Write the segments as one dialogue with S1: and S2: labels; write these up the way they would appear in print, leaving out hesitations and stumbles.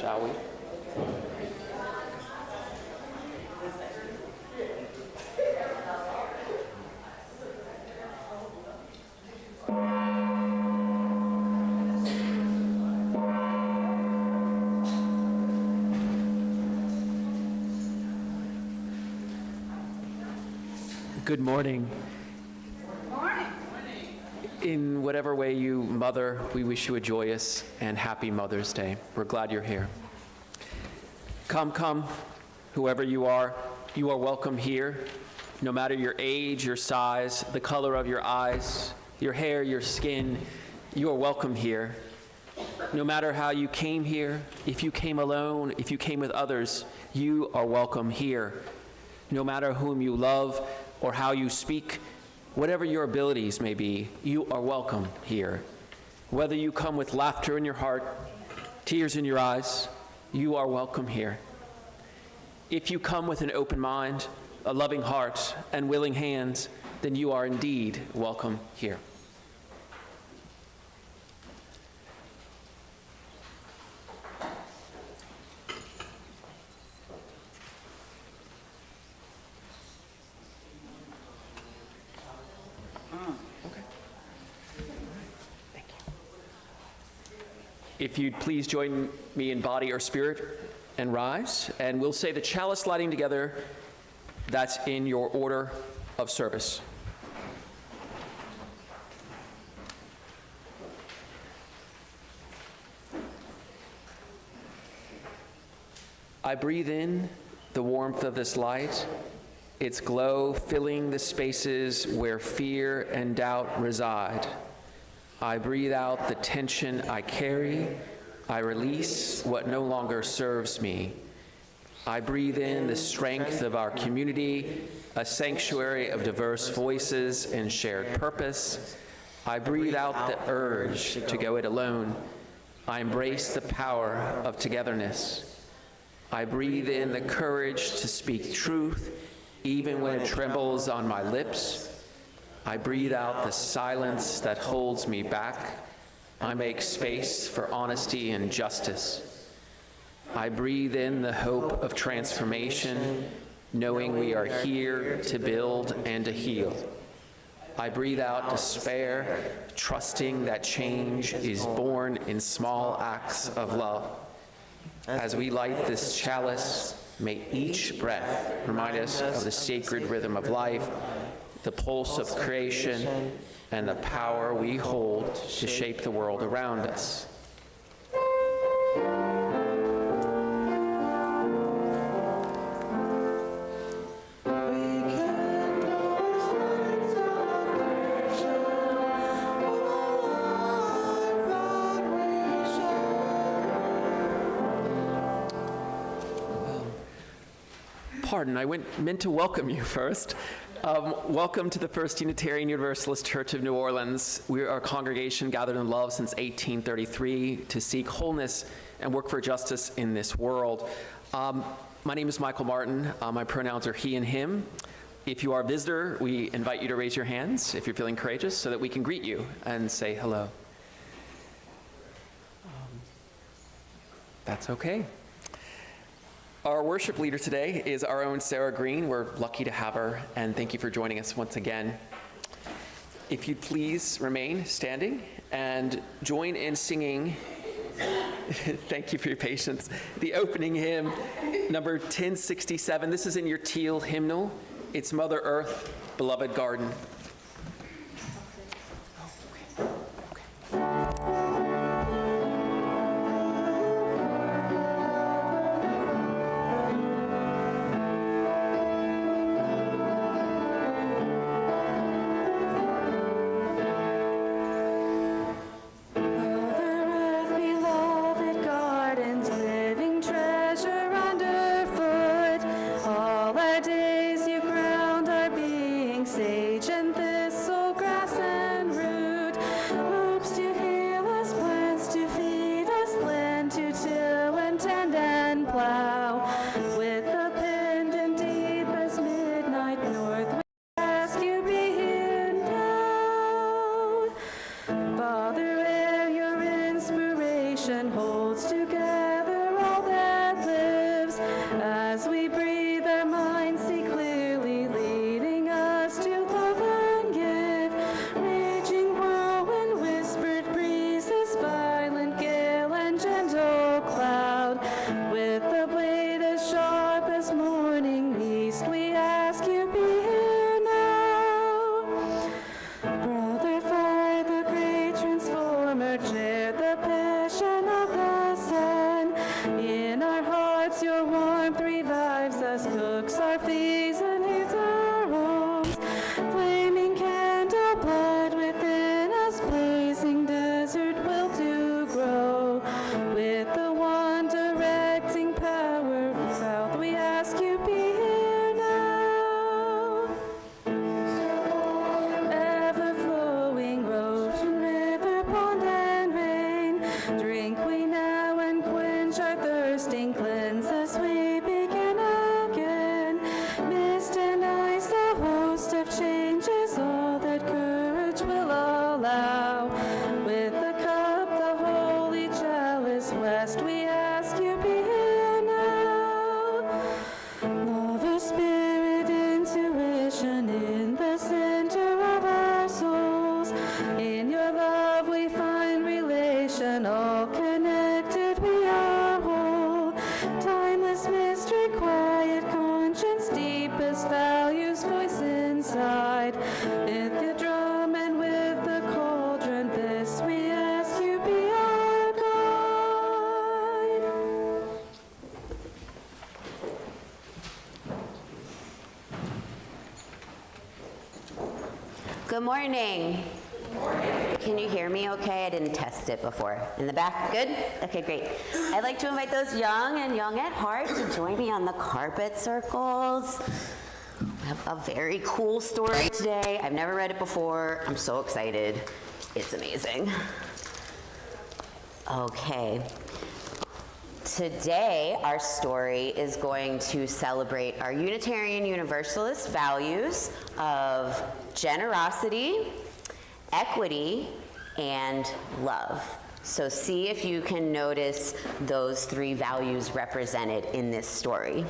S1: shall we? Good morning. In whatever way you mother, we wish you a joyous and happy Mother's Day. We're glad you're here. Come, whoever you are welcome here. No matter your age, your size, the color of your eyes, your hair, your skin, you are welcome here. No matter how you came here, if you came alone, if you came with others, you are welcome here. No matter whom you love or how you speak, whatever your abilities may be, you are welcome here. Whether you come with laughter in your heart, tears in your eyes, you are welcome here. If you come with an open mind, a loving heart, and willing hands, then you are indeed welcome here. If you'd please join me in body or spirit and rise, and we'll say the chalice lighting together. That's in your order of service. I breathe in the warmth of this light, its glow filling the spaces where fear and doubt reside. I breathe out the tension I carry. I release what no longer serves me. I breathe in the strength of our community, a sanctuary of diverse voices and shared purpose. I breathe out the urge to go it alone. I embrace the power of togetherness. I breathe in the courage to speak truth, even when it trembles on my lips. I breathe out the silence that holds me back. I make space for honesty and justice. I breathe in the hope of transformation, knowing we are here to build and to heal. I breathe out despair, trusting that change is born in small acts of love. As we light this chalice, may each breath remind us of the sacred rhythm of life, the pulse of creation, and the power we hold to shape the world around us. Pardon, I meant to welcome you first. Welcome to the First Unitarian Universalist Church of New Orleans. We are a congregation gathered in love since 1833 to seek wholeness and work for justice in this world. My name is Michael Martin. My pronouns are he and him. If you are a visitor, we invite you to raise your hands if you're feeling courageous so that we can greet you and say hello. That's okay. Our worship leader today is our own Sara Green. We're lucky to have her, and thank you for joining us once again. If you'd please remain standing and join in singing, thank you for your patience, the opening hymn, number 1067. This is in your teal hymnal. It's Mother Earth, Beloved Garden.
S2: Days you crowned our being sage and morning. Good morning. Can you hear me okay? I didn't test it before. In the back, good? Okay, great. I'd like to invite those young and young at heart to join me on the carpet circles. I have a very cool story today. I've never read it before. I'm so excited. It's amazing. Okay. Today, our story is going to celebrate our Unitarian Universalist values of generosity, equity, and love. So see if you can notice those three values represented in this story.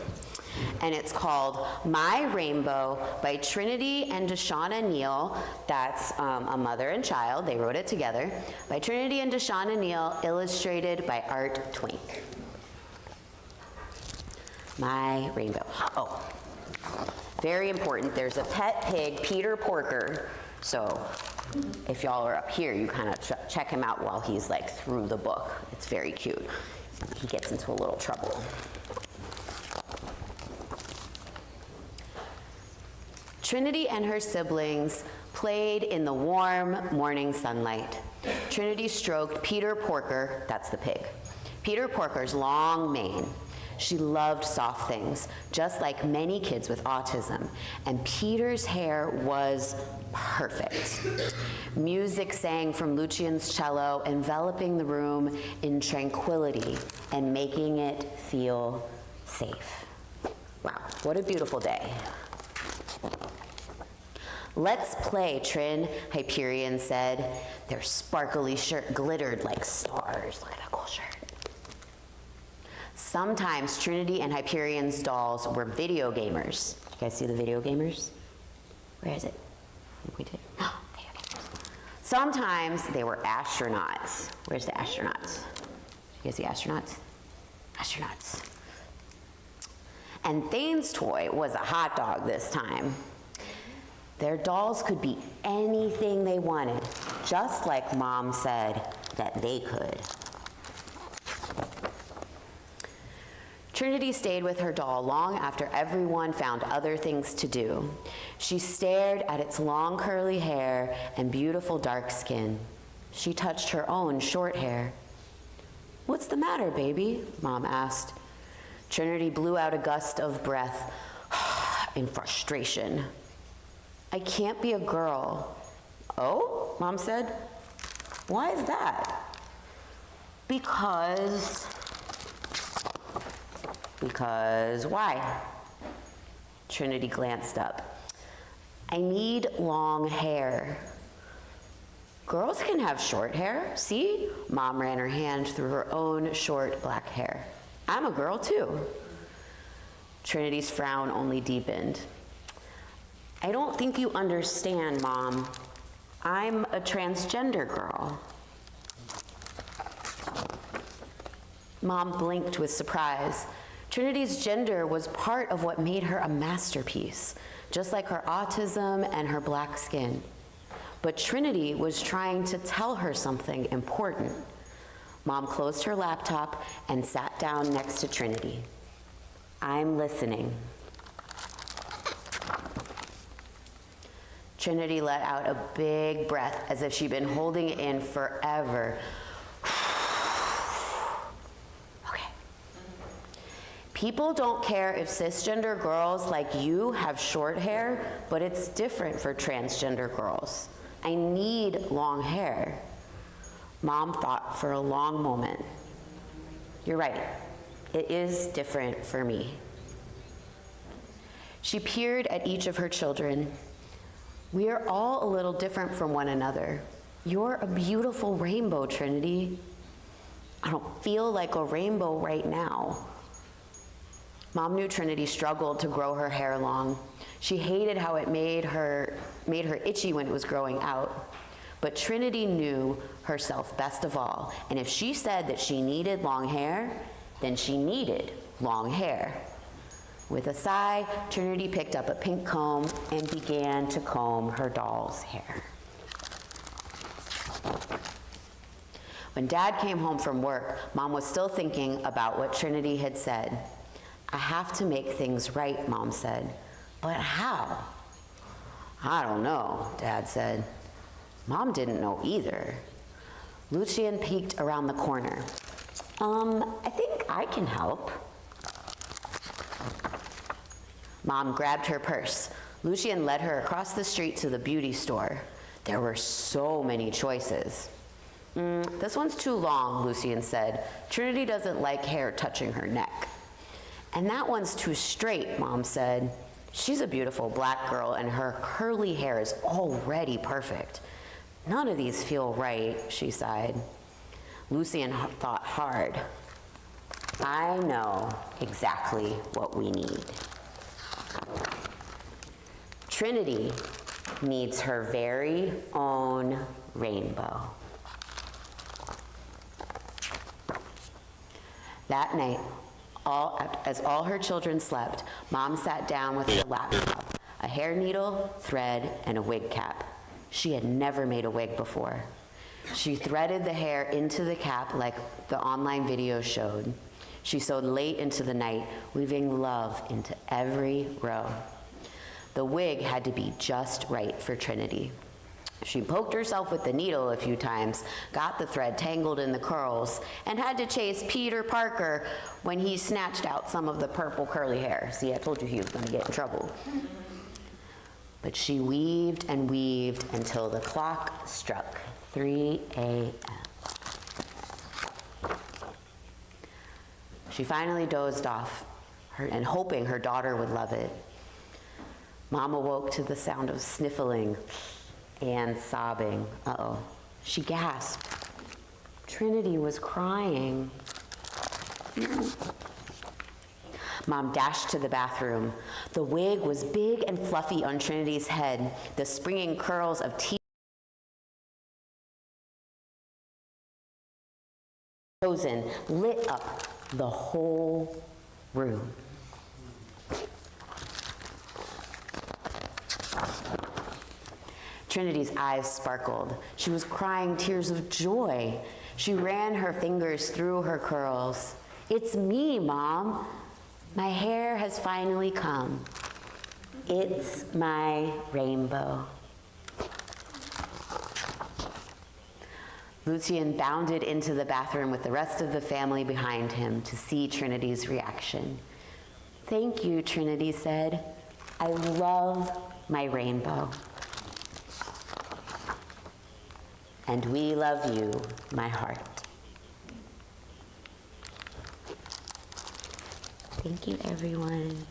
S2: And it's called My Rainbow by Trinity and Deshauna Neal. That's a mother and child. They wrote it together. By Trinity and Deshauna Neal, illustrated by Art Twink. My Rainbow. Oh, very important. There's a pet pig, Peter Porker. So if y'all are up here, you kind of check him out while he's like through the book. It's very cute. He gets into a little trouble. Trinity and her siblings played in the warm morning sunlight. Trinity stroked Peter Porker, that's the pig, Peter Porker's long mane. She loved soft things, just like many kids with autism, and Peter's hair was perfect. Music sang from Lucian's cello, enveloping the room in tranquility and making it feel safe. Wow, what a beautiful day. Let's play, Trin, Hyperion said. Their sparkly shirt glittered like stars. Look at that cool shirt. Sometimes Trinity and Hyperion's dolls were video gamers. You guys see the video gamers? Where is it? We did. Oh, video gamers. Sometimes they were astronauts. Where's the astronauts? You guys see astronauts? Astronauts. And Thane's toy was a hot dog this time. Their dolls could be anything they wanted, just like Mom said that they could. Trinity stayed with her doll long after everyone found other things to do. She stared at its long curly hair and beautiful dark skin. She touched her own short hair. "What's the matter, baby?" Mom asked. Trinity blew out a gust of breath in frustration. "I can't be a girl." "Oh?" Mom said. "Why is that?" Because why? Trinity glanced up. "I need long hair." "Girls can have short hair, see?" Mom ran her hand through her own short black hair. "I'm a girl too." Trinity's frown only deepened. "I don't think you understand, Mom. I'm a transgender girl." Mom blinked with surprise. Trinity's gender was part of what made her a masterpiece, just like her autism and her black skin. But Trinity was trying to tell her something important. Mom closed her laptop and sat down next to Trinity. "I'm listening." Trinity let out a big breath as if she'd been holding it in forever. "People don't care if cisgender girls like you have short hair, but it's different for transgender girls. I need long hair." Mom thought for a long moment. "You're right. It is different for me." She peered at each of her children. "We are all a little different from one another. You're a beautiful rainbow, Trinity." "I don't feel like a rainbow right now." Mom knew Trinity struggled to grow her hair long. She hated how it made her itchy when it was growing out. But Trinity knew herself best of all, and if she said that she needed long hair, then she needed long hair. With a sigh, Trinity picked up a pink comb and began to comb her doll's hair. When Dad came home from work, Mom was still thinking about what Trinity had said. "I have to make things right," Mom said. "But how?" I don't know, Dad said. Mom didn't know either. Lucien peeked around the corner. I think I can help. Mom grabbed her purse. Lucien led her across the street to the beauty store. There were so many choices. This one's too long, Lucien said. Trinity doesn't like hair touching her neck. And that one's too straight, Mom said. She's a beautiful black girl and her curly hair is already perfect. None of these feel right, she sighed. Lucien thought hard. I know exactly what we need. Trinity needs her very own rainbow. That night, as all her children slept, Mom sat down with her laptop, a hair needle, thread, and a wig cap. She had never made a wig before. She threaded the hair into the cap like the online video showed. She sewed late into the night, weaving love into every row. The wig had to be just right for Trinity. She poked herself with the needle a few times, got the thread tangled in the curls, and had to chase Peter Parker when he snatched out some of the purple curly hair. See, I told you he was going to get in trouble. But she weaved and weaved until the clock struck 3 a.m. She finally dozed off, and hoping her daughter would love it. Mom awoke to the sound of sniffling and sobbing. Uh-oh. She gasped. Trinity was crying. Mom dashed to the bathroom. The wig was big and fluffy on Trinity's head, the springing curls of chosen lit up the whole room. Trinity's eyes sparkled. She was crying tears of joy. She ran her fingers through her curls. It's me, Mom. My hair has finally come. It's my rainbow. Lucien bounded into the bathroom with the rest of the family behind him to see Trinity's reaction. Thank you, Trinity said. I love my rainbow. And we love you, my heart. Thank you, everyone.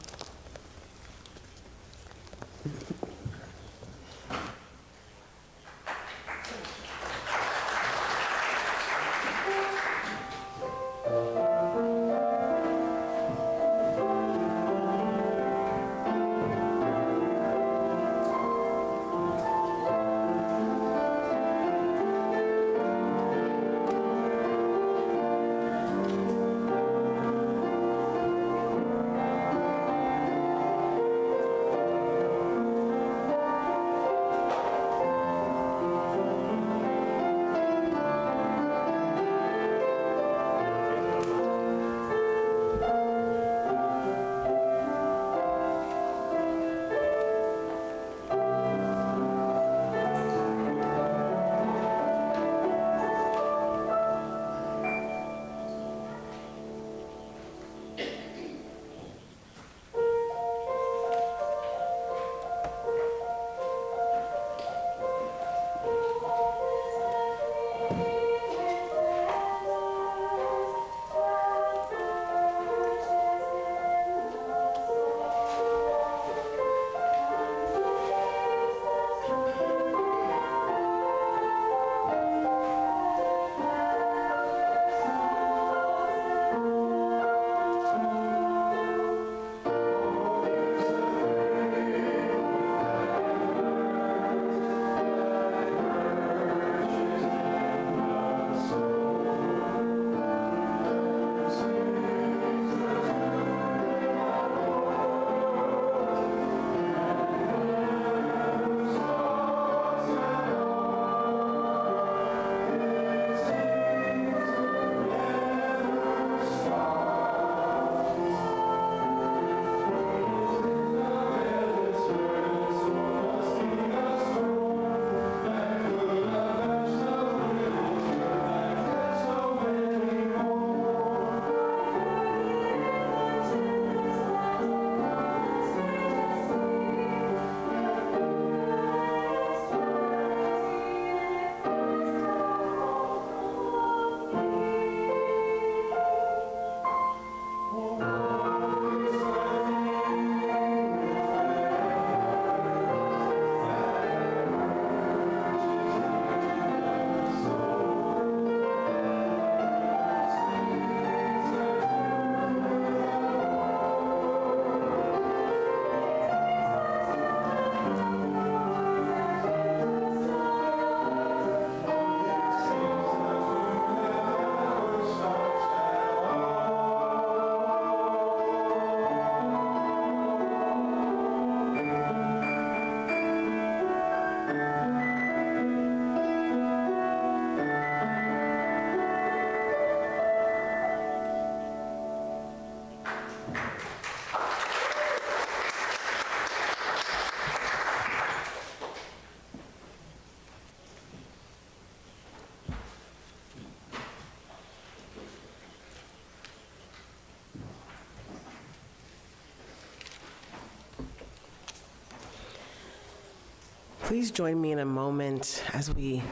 S3: Please join me in a moment as we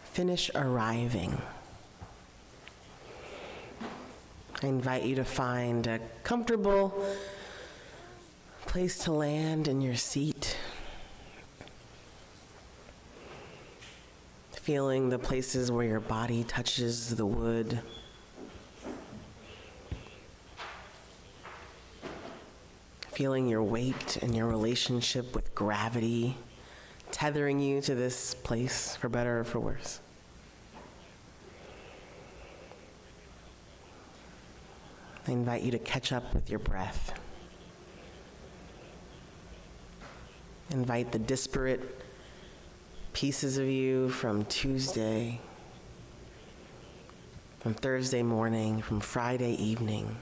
S3: finish arriving. I invite you to find a comfortable place to land in your seat, feeling the places where your body touches the wood. Feeling your weight and your relationship with gravity, tethering you to this place, for better or for worse. I invite you to catch up with your breath. Invite the disparate pieces of you from Tuesday, from Thursday morning, from Friday evening.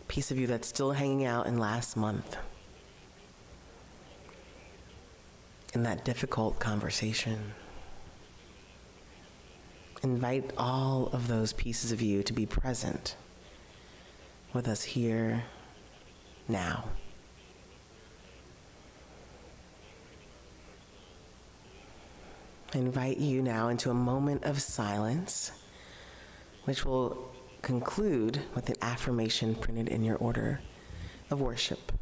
S3: Piece of you that's still hanging out in last month, in that difficult conversation. Invite all of those pieces of you to be present with us here, now. I invite you now into a moment of silence, which will conclude with an affirmation printed in your order of worship.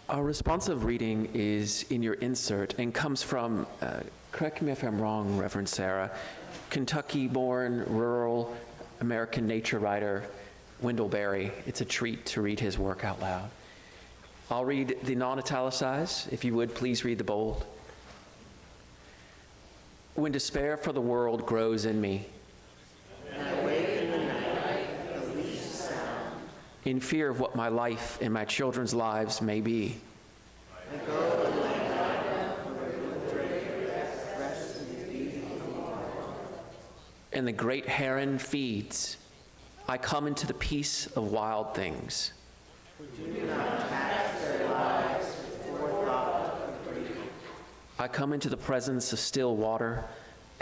S1: Our responsive reading is in your insert and comes from, correct me if I'm wrong, Reverend Sara, Kentucky-born, rural American nature writer, Wendell Berry. It's a treat to read his work out loud. I'll read the non-italicized. If you would, please read the bold. When despair for the world grows in me, in fear of what my life and my children's lives may be, and the great heron feeds, I come into the peace of wild things. I come into the presence of still water,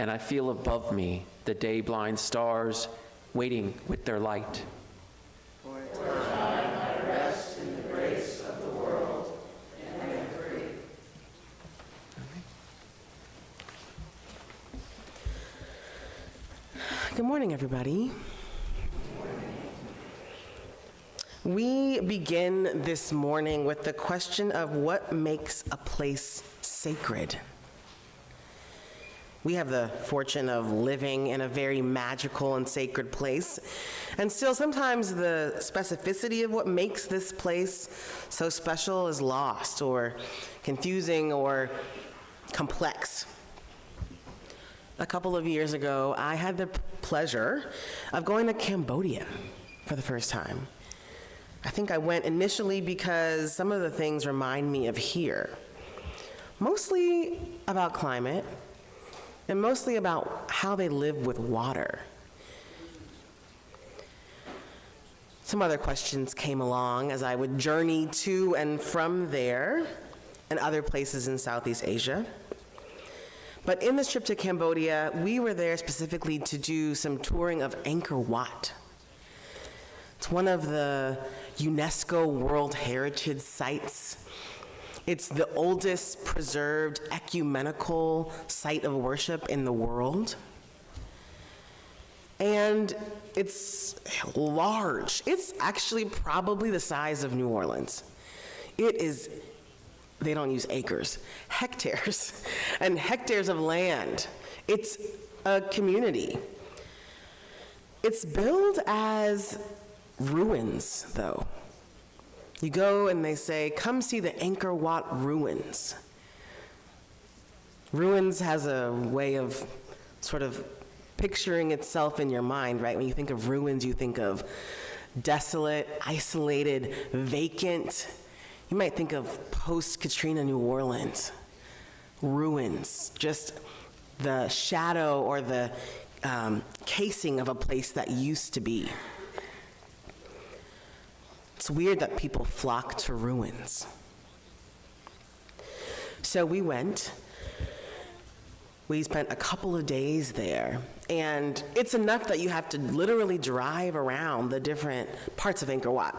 S1: and I feel above me the day-blind stars waiting with their light.
S3: Good morning, everybody. We begin this morning with the question of what makes a place sacred. We have the fortune of living in a very magical and sacred place, and still sometimes the specificity of what makes this place so special is lost or confusing or complex. A couple of years ago, I had the pleasure of going to Cambodia for the first time. I think I went initially because some of the things remind me of here, mostly about climate, and mostly about how they live with water. Some other questions came along as I would journey to and from there and other places in Southeast Asia. But in this trip to Cambodia, we were there specifically to do some touring of Angkor Wat. It's one of the UNESCO World Heritage Sites. It's the oldest preserved ecumenical site of worship in the world. And it's large. It's actually probably the size of New Orleans. It is, they don't use acres, hectares, and hectares of land. It's a community. It's billed as ruins, though. You go and they say, come see the Angkor Wat ruins. Ruins has a way of sort of picturing itself in your mind, right? When you think of ruins, you think of desolate, isolated, vacant. You might think of post-Katrina New Orleans. Ruins, just the shadow or the casing of a place that used to be. It's weird that people flock to ruins. So we went. We spent a couple of days there, and it's enough that you have to literally drive around the different parts of Angkor Wat.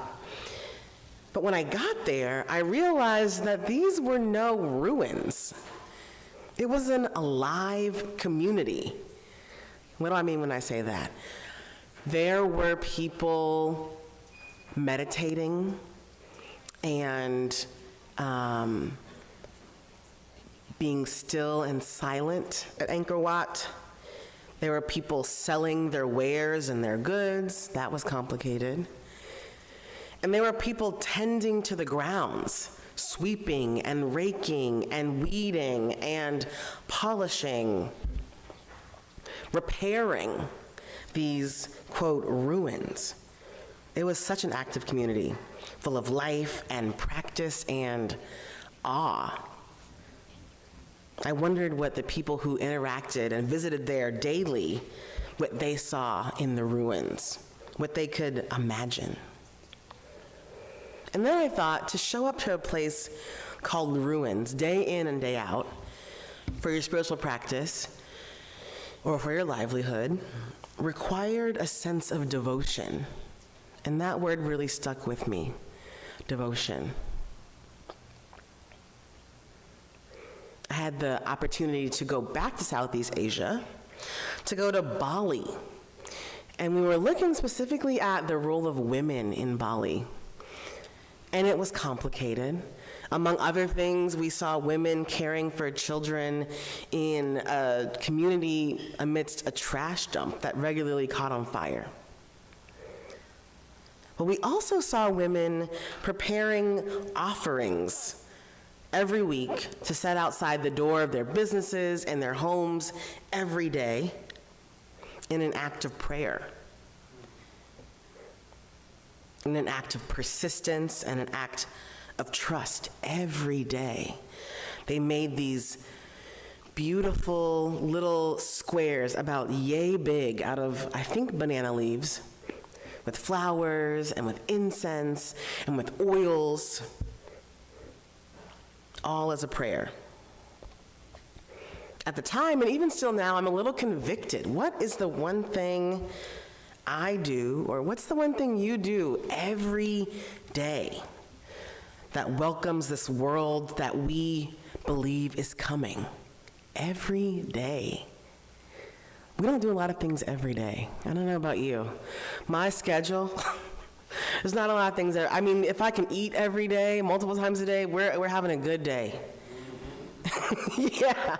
S3: But when I got there, I realized that these were no ruins. It was an alive community. What do I mean when I say that? There were people meditating and being still and silent at Angkor Wat. There were people selling their wares and their goods. That was complicated. And there were people tending to the grounds, sweeping and raking and weeding and polishing, repairing these, quote, ruins. It was such an active community, full of life and practice and awe. I wondered what the people who interacted and visited there daily, what they saw in the ruins, what they could imagine. And then I thought, to show up to a place called ruins, day in and day out, for your spiritual practice or for your livelihood, required a sense of devotion. And that word really stuck with me, devotion. I had the opportunity to go back to Southeast Asia, to go to Bali. And we were looking specifically at the role of women in Bali. And it was complicated. Among other things, we saw women caring for children in a community amidst a trash dump that regularly caught on fire. But we also saw women preparing offerings every week to set outside the door of their businesses and their homes every day in an act of prayer, in an act of persistence and an act of trust every day. They made these beautiful little squares about yay big out of, I think, banana leaves, with flowers and with incense and with oils, all as a prayer. At the time, and even still now, I'm a little convicted. What is the one thing I do, or what's the one thing you do every day that welcomes this world that we believe is coming? Every day. We don't do a lot of things every day. I don't know about you. My schedule There's not a lot of things that, I mean, if I can eat every day, multiple times a day, we're having a good day. Yeah.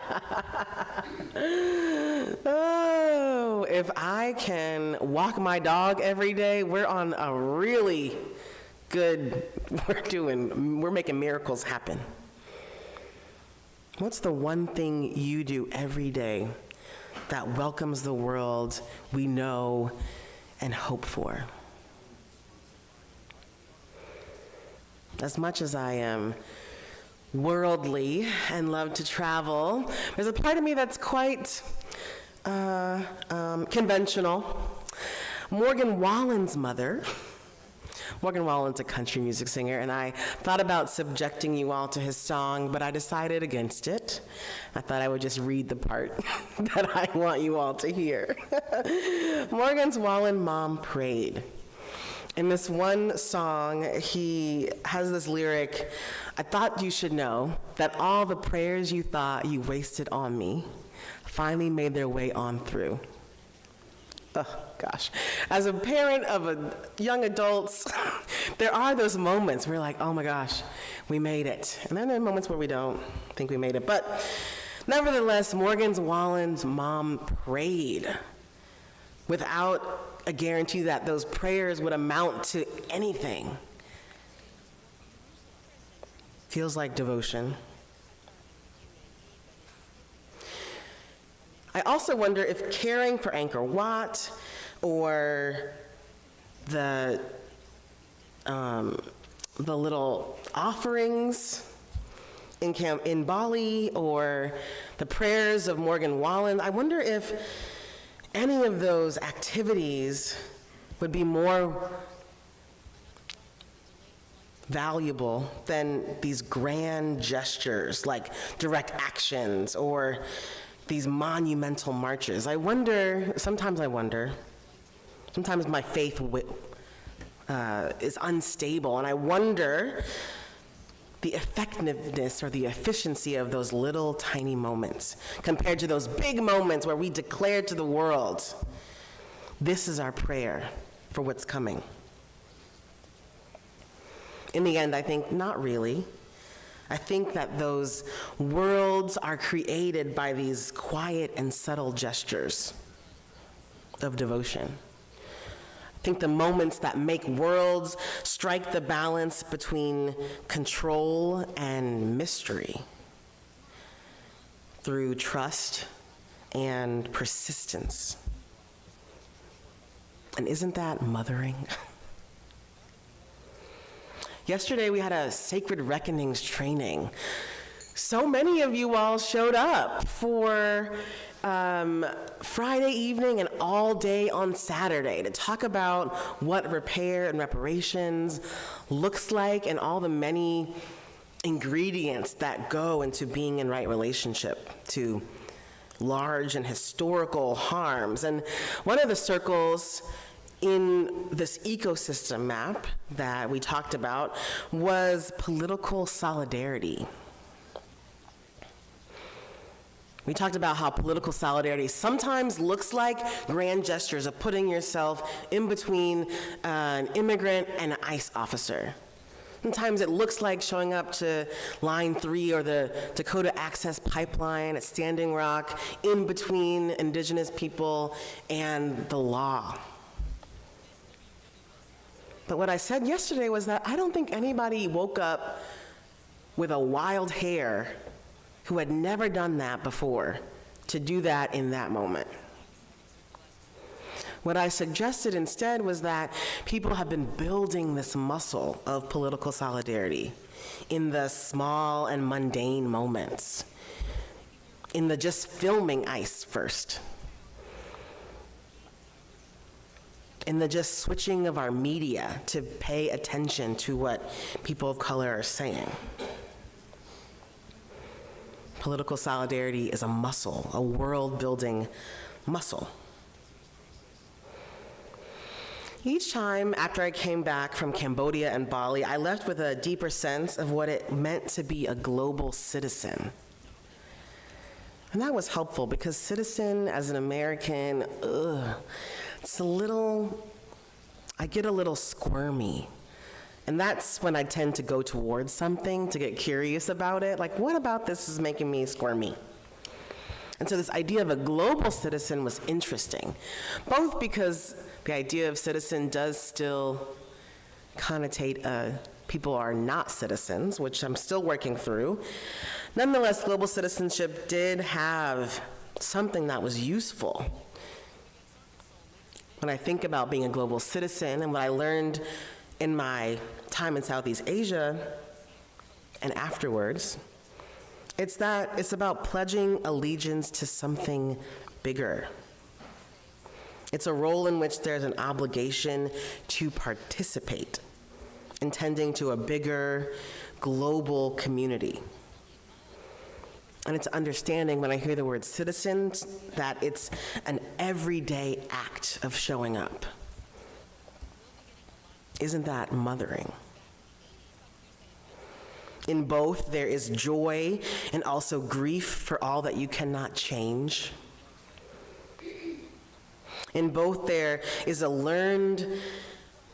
S3: Oh, if I can walk my dog every day, we're on a really good, we're making miracles happen. What's the one thing you do every day that welcomes the world we know and hope for? As much as I am worldly and love to travel, there's a part of me that's quite conventional. Morgan Wallen's mother, Morgan Wallen's a country music singer, and I thought about subjecting you all to his song, but I decided against it. I thought I would just read the part that I want you all to hear. Morgan's Wallen mom prayed. In this one song, he has this lyric, I thought you should know that all the prayers you thought you wasted on me finally made their way on through. Oh, gosh. As a parent of young adults, there are those moments where you're like, oh my gosh, we made it. And then there are moments where we don't think we made it. But nevertheless, Morgan Wallen's mom prayed without a guarantee that those prayers would amount to anything. Feels like devotion. I also wonder if caring for Angkor Wat or the little offerings in Bali or the prayers of Morgan Wallen, I wonder if any of those activities would be more valuable than these grand gestures like direct actions or these monumental marches. Sometimes my faith is unstable, and I wonder the effectiveness or the efficiency of those little tiny moments compared to those big moments where we declare to the world, this is our prayer for what's coming. In the end, I think not really. I think that those worlds are created by these quiet and subtle gestures of devotion. I think the moments that make worlds strike the balance between control and mystery through trust and persistence. And isn't that mothering? Yesterday we had a Sacred Reckonings training. So many of you all showed up for Friday evening and all day on Saturday to talk about what repair and reparations looks like and all the many ingredients that go into being in right relationship to large and historical harms. And one of the circles in this ecosystem map that we talked about was political solidarity. We talked about how political solidarity sometimes looks like grand gestures of putting yourself in between an immigrant and an ICE officer. Sometimes it looks like showing up to Line 3 or the Dakota Access Pipeline at Standing Rock in between indigenous people and the law. But what I said yesterday was that I don't think anybody woke up with a wild hair who had never done that before to do that in that moment. What I suggested instead was that people have been building this muscle of political solidarity in the small and mundane moments, in the just filming ICE first, in the just switching of our media to pay attention to what people of color are saying. Political solidarity is a muscle, a world-building muscle. Each time after I came back from Cambodia and Bali, I left with a deeper sense of what it meant to be a global citizen. And that was helpful because citizen as an American, it's a little I get a little squirmy. And that's when I tend to go towards something, to get curious about it. Like, what about this is making me squirmy? And so this idea of a global citizen was interesting, both because the idea of citizen does still connotate people are not citizens, which I'm still working through. Nonetheless, global citizenship did have something that was useful. When I think about being a global citizen and what I learned in my time in Southeast Asia and afterwards, it's about pledging allegiance to something bigger. It's a role in which there's an obligation to participate, intending to a bigger global community. And it's understanding when I hear the word citizens that it's an everyday act of showing up. Isn't that mothering? In both, there is joy and also grief for all that you cannot change. In both, there is a learned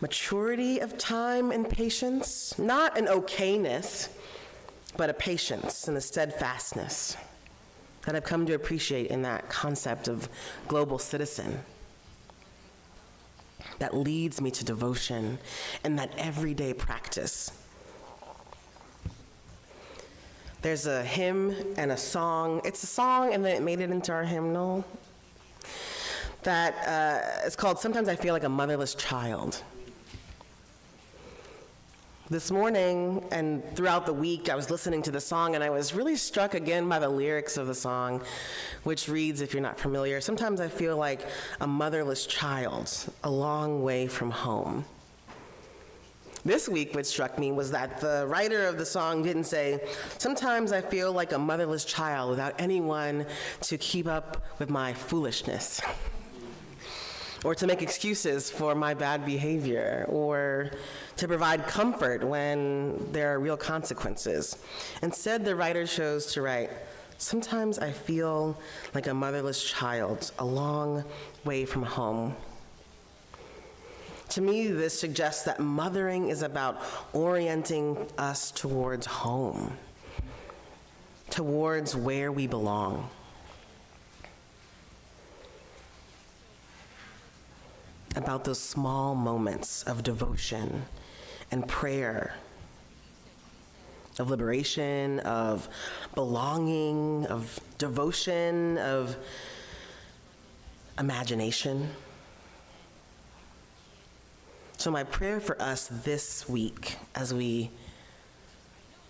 S3: maturity of time and patience, not an okayness, but a patience and a steadfastness that I've come to appreciate in that concept of global citizen that leads me to devotion and that everyday practice. There's a hymn and a song. It's a song and then it made it into our hymnal that it's called Sometimes I Feel Like a Motherless Child. This morning and throughout the week, I was listening to the song and I was really struck again by the lyrics of the song, which reads, if you're not familiar, sometimes I feel like a motherless child, a long way from home. This week, what struck me was that the writer of the song didn't say, sometimes I feel like a motherless child without anyone to keep up with my foolishness, or to make excuses for my bad behavior, or to provide comfort when there are real consequences. Instead, the writer chose to write, sometimes I feel like a motherless child, a long way from home. To me, this suggests that mothering is about orienting us towards home, towards where we belong. About those small moments of devotion and prayer, of liberation, of belonging, of devotion, of imagination. So my prayer for us this week, as we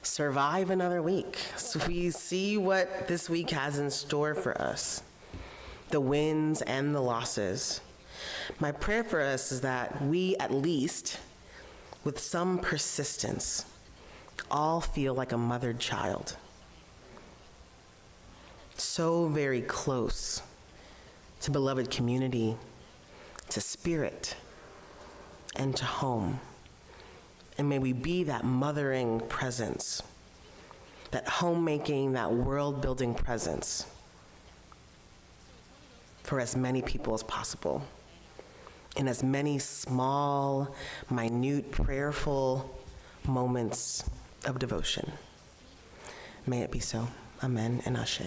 S3: survive another week, so we see what this week has in store for us, the wins and the losses. My prayer for us is that we, at least, with some persistence, all feel like a mothered child. So very close to beloved community, to spirit, and to home. And may we be that mothering presence, that homemaking, that world-building presence for as many people as possible, in as many small, minute, prayerful moments of devotion. May it be so. Amen and Ashe.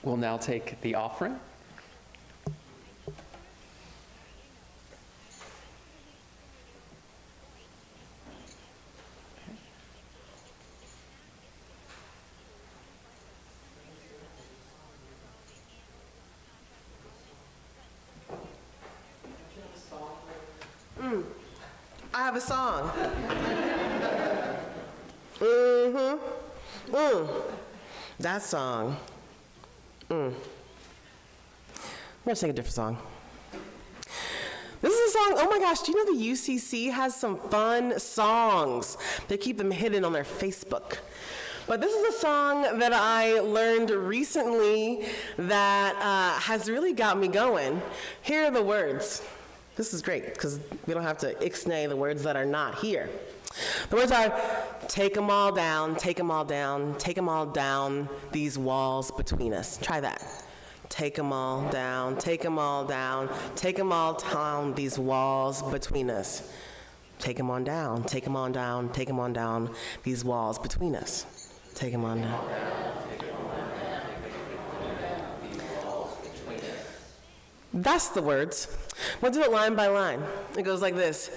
S1: We'll now take the offering.
S3: I have a song. That song. I'm gonna sing a different song. This is a song, oh my gosh, do you know the UCC has some fun songs? They keep them hidden on their Facebook. But this is a song that I learned recently that has really got me going. Here are the words. This is great, because we don't have to ixnay the words that are not here. The words are, take them all down, take them all down, take them all down, these walls between us. Try that. Take them all down, take them all down, take them all down, these walls between us. Take them on down, take them on down, take them on down, these walls between us. Take them on down. That's the words. We'll do it line by line. It goes like this.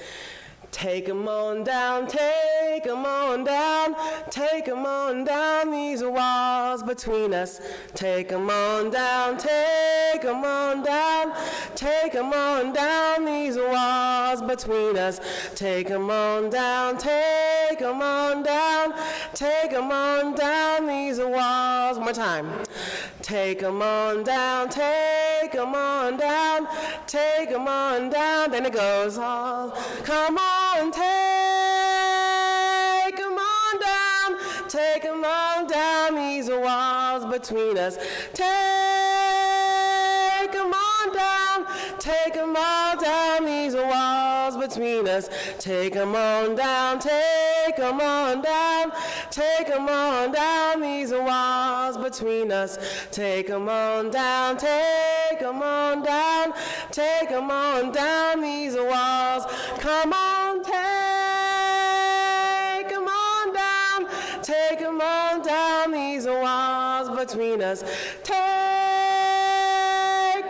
S3: Take 'em on down, take 'em on down, take 'em on down, these walls between us. Take 'em on down, take 'em on down, take 'em on down, these walls between us. Take 'em on down, take 'em on down, take 'em on down, these walls. One more time. Take 'em on down, take 'em on down, take 'em on down. Then it goes all, come on, take 'em on down, take 'em on down, these walls between us. Take 'em on down, take 'em all down, these walls between us. Take 'em on down, take 'em on down, take 'em on down, these walls between us. Take 'em on down, take 'em on down, take 'em on down, these walls. Come on, take 'em on down, take 'em on down, these walls between us. Take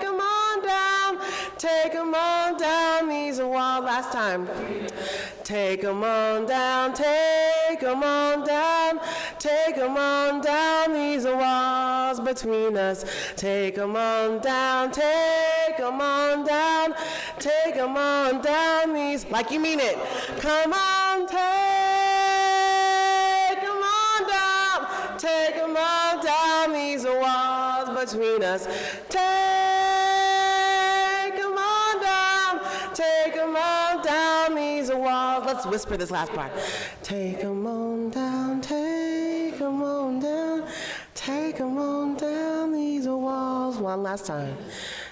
S3: 'em on down, take 'em on down, these walls. Last time. Take 'em on down, take 'em on down, take 'em on down, these walls between us. Take 'em on down, take 'em on down, take 'em on down, these, like you mean it. Come on, take 'em on down, take 'em on down, these walls between us. Take 'em on down, take 'em on down, these walls. Let's whisper this last part. Take 'em on down, take 'em on down, take 'em on down, these walls. One last time.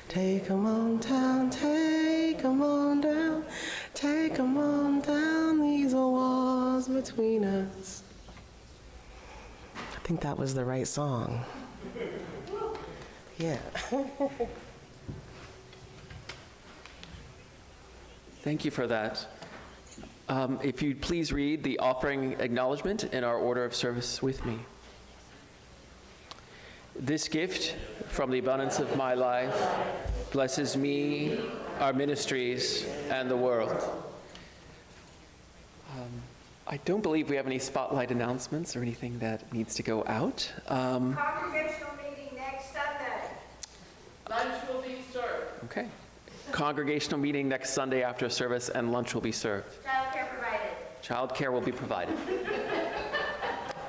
S3: Take 'em on down, take 'em on down, take 'em on down, these walls between us. I think that was the right song. Yeah.
S1: Thank you for that. If you'd please read the offering acknowledgement in our order of service with me. This gift from the abundance of my life blesses me, our ministries, and the world. I don't believe we have any spotlight announcements or anything that needs to go out.
S4: Congregational meeting next Sunday. Lunch will be served.
S1: Okay. Congregational meeting next Sunday after service, and lunch will be served.
S4: Childcare provided.
S1: Childcare will be provided.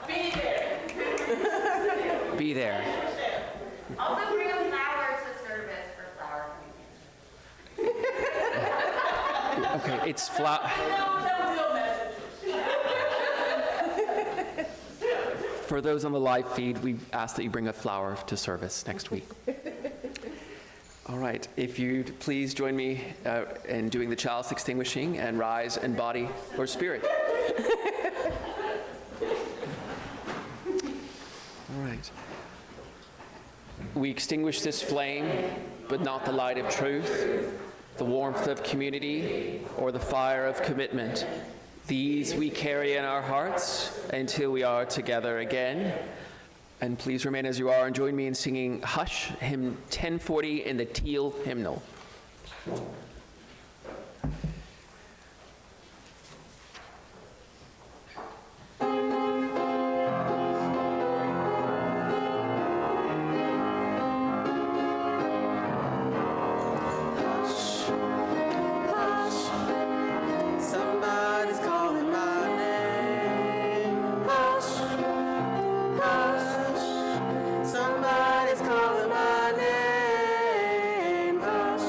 S4: Be there.
S1: Be there.
S4: Also bring a flower to service for flower communion.
S1: Okay, it's flower. For those on the live feed, we ask that you bring a flower to service next week. All right, if you'd please join me in doing the chalice extinguishing and rise in body or spirit. All right. We extinguish this flame, but not the light of truth, the warmth of community, or the fire of commitment. These we carry in our hearts until we are together again. And please remain as you are and join me in singing Hush, hymn 1040 in the Teal hymnal.
S3: Somebody's calling my name. Hush, hush. Somebody's calling my name. Hush,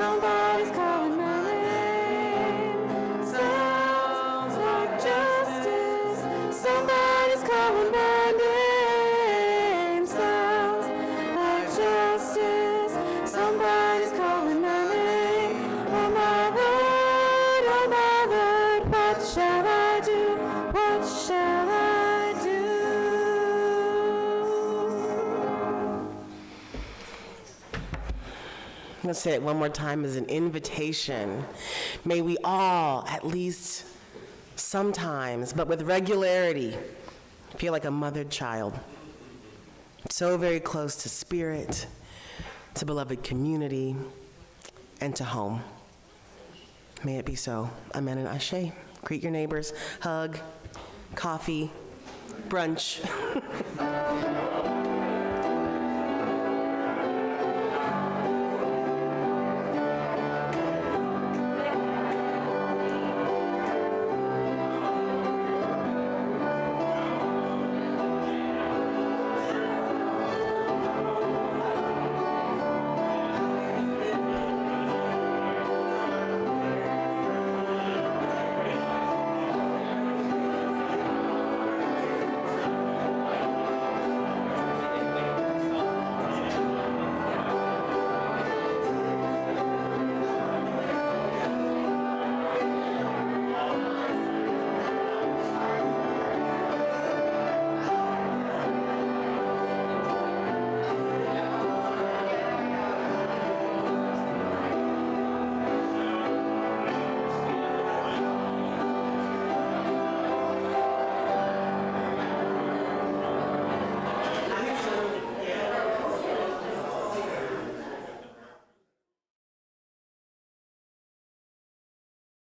S3: Somebody's calling my name. Sounds like justice. Somebody's calling my name. Sounds like justice. Somebody's calling my name. Oh my Lord, what shall I do? What shall I do? Let's say it one more time as an invitation. May we all, at least sometimes, but with regularity, feel like a mothered child. So very close to spirit, to beloved community, and to home. May it be so. Amen and ashe. Greet your neighbors, hug, coffee, brunch.